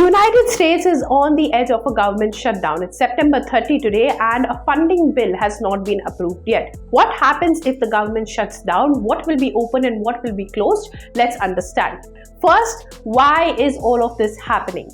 United States is on the edge of a government shutdown. It's September 30 today and a funding bill has not been approved yet. What happens if the government shuts down? What will be open and what will be closed? Let's understand. First, why is all of this happening?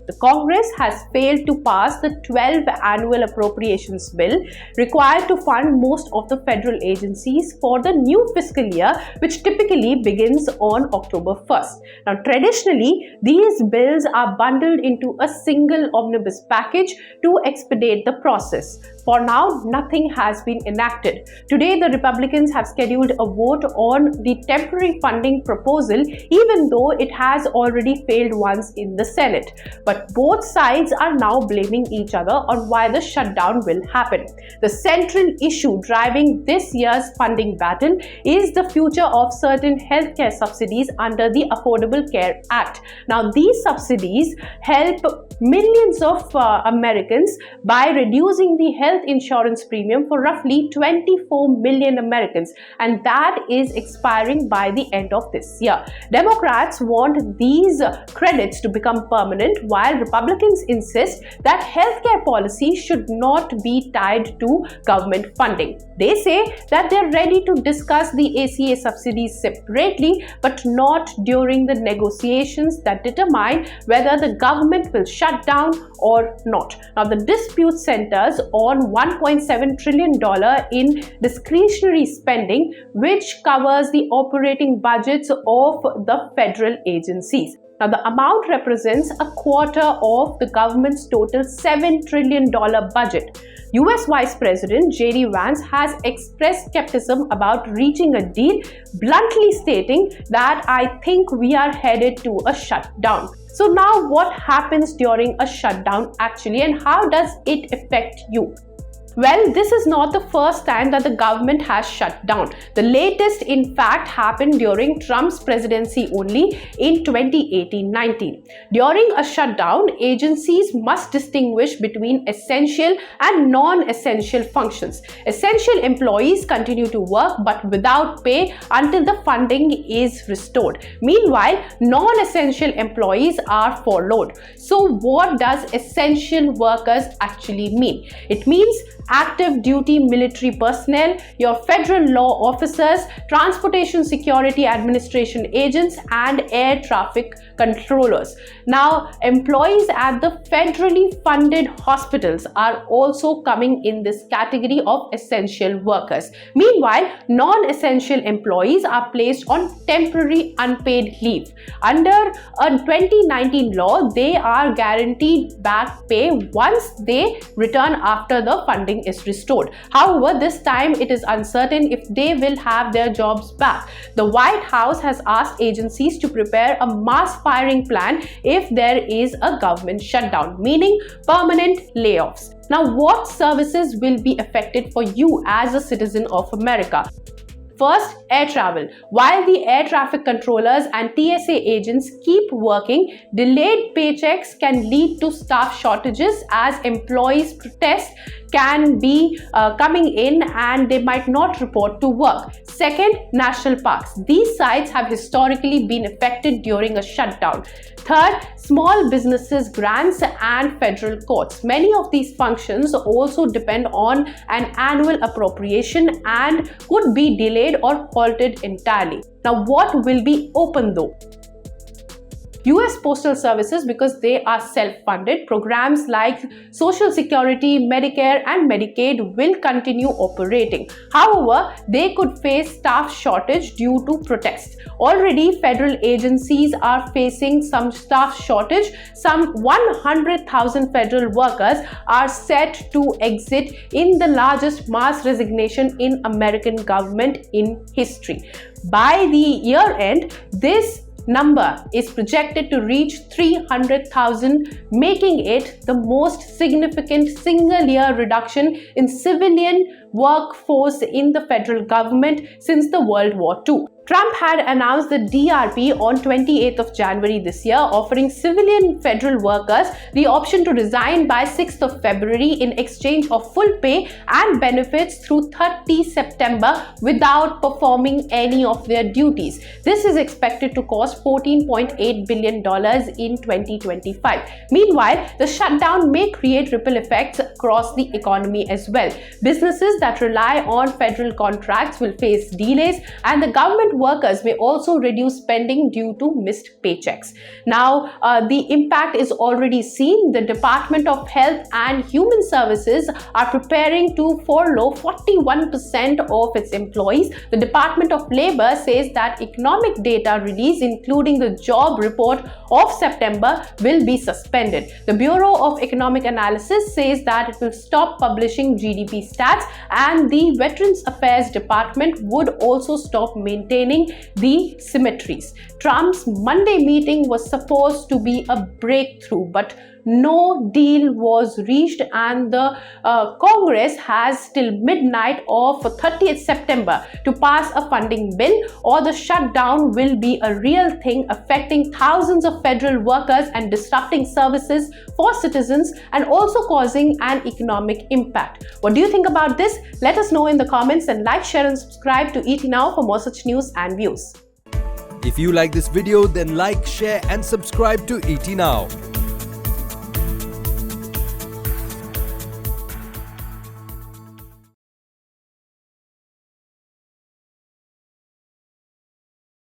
The Congress has failed to pass the 12th annual appropriations bill required to fund most of the federal agencies for the new fiscal year, which typically begins on October 1st. Now, traditionally, these bills are bundled into a single omnibus package to expedite the process. For now, nothing has been enacted. Today, the Republicans have scheduled a vote on the temporary funding proposal, even though it has already failed once in the Senate. But both sides are now blaming each other on why the shutdown will happen. The central issue driving this year's funding battle is the future of certain healthcare subsidies under the Affordable Care Act. Now, these subsidies help millions of Americans by reducing the health insurance premium for roughly 24 million Americans, and that is expiring by the end of this year. Democrats want these credits to become permanent, while Republicans insist that healthcare policy should not be tied to government funding. They say that they're ready to discuss the ACA subsidies separately, but not during the negotiations that determine whether the government will shut down or not. Now, the dispute centers on $1.7 trillion in discretionary spending, which covers the operating budgets of the federal agencies. Now, the amount represents a quarter of the government's total $7 trillion budget. US Vice President J.D. Vance has expressed skepticism about reaching a deal, bluntly stating that "I think we are headed to a shutdown." So now, what happens during a shutdown actually, and how does it affect you? Well, this is not the first time that the government has shut down. The latest, in fact, happened during Trump's presidency only in 2018-19. During a shutdown, agencies must distinguish between essential and non-essential functions. Essential employees continue to work but without pay until the funding is restored. Meanwhile, non-essential employees are furloughed. So what does essential workers actually mean? It means active duty military personnel, your federal law officers, transportation security administration agents, and air traffic controllers. Now, employees at the federally funded hospitals are also coming in this category of essential workers. Meanwhile, non-essential employees are placed on temporary unpaid leave. Under a 2019 law, they are guaranteed back pay once they return after the funding is restored. However, this time it is uncertain if they will have their jobs back. The White House has asked agencies to prepare a mass firing plan if there is a government shutdown, meaning permanent layoffs. Now, what services will be affected for you as a citizen of America? First, air travel. While the air traffic controllers and TSA agents keep working, delayed paychecks can lead to staff shortages as employees protest can be coming in and they might not report to work. Second, national parks. These sites have historically been affected during a shutdown. Third, small businesses, grants, and federal courts. Many of these functions also depend on an annual appropriation and could be delayed or halted entirely. Now, what will be open though? US Postal Services, because they are self-funded, programs like Social Security, Medicare, and Medicaid will continue operating. However, they could face staff shortage due to protests. Already, federal agencies are facing some staff shortage. Some 100,000 federal workers are set to exit in the largest mass resignation in American government in history. By the year end, this number is projected to reach 300,000, making it the most significant single-year reduction in civilian workforce in the federal government since the World War II. Trump had announced the DRP on 28th of January this year, offering civilian federal workers the option to resign by 6th of February in exchange of full pay and benefits through 30 September without performing any of their duties. This is expected to cost $14.8 billion in 2025. Meanwhile, the shutdown may create ripple effects across the economy as well. Businesses that rely on federal contracts will face delays, and the government workers may also reduce spending due to missed paychecks. Now, the impact is already seen. The Department of Health and Human Services are preparing to furlough 41% of its employees. The Department of Labor says that economic data release, including the job report of September, will be suspended. The Bureau of Economic Analysis says that it will stop publishing GDP stats, and the Veterans Affairs Department would also stop maintaining the cemeteries. Trump's Monday meeting was supposed to be a breakthrough, but no deal was reached, and the Congress has till midnight of 30th September to pass a funding bill, or the shutdown will be a real thing, affecting thousands of federal workers and disrupting services for citizens and also causing an economic impact. What do you think about this? Let us know in the comments, and like, share and subscribe to ET Now for more such news and views. If you like this video, then like, share and subscribe to ET Now.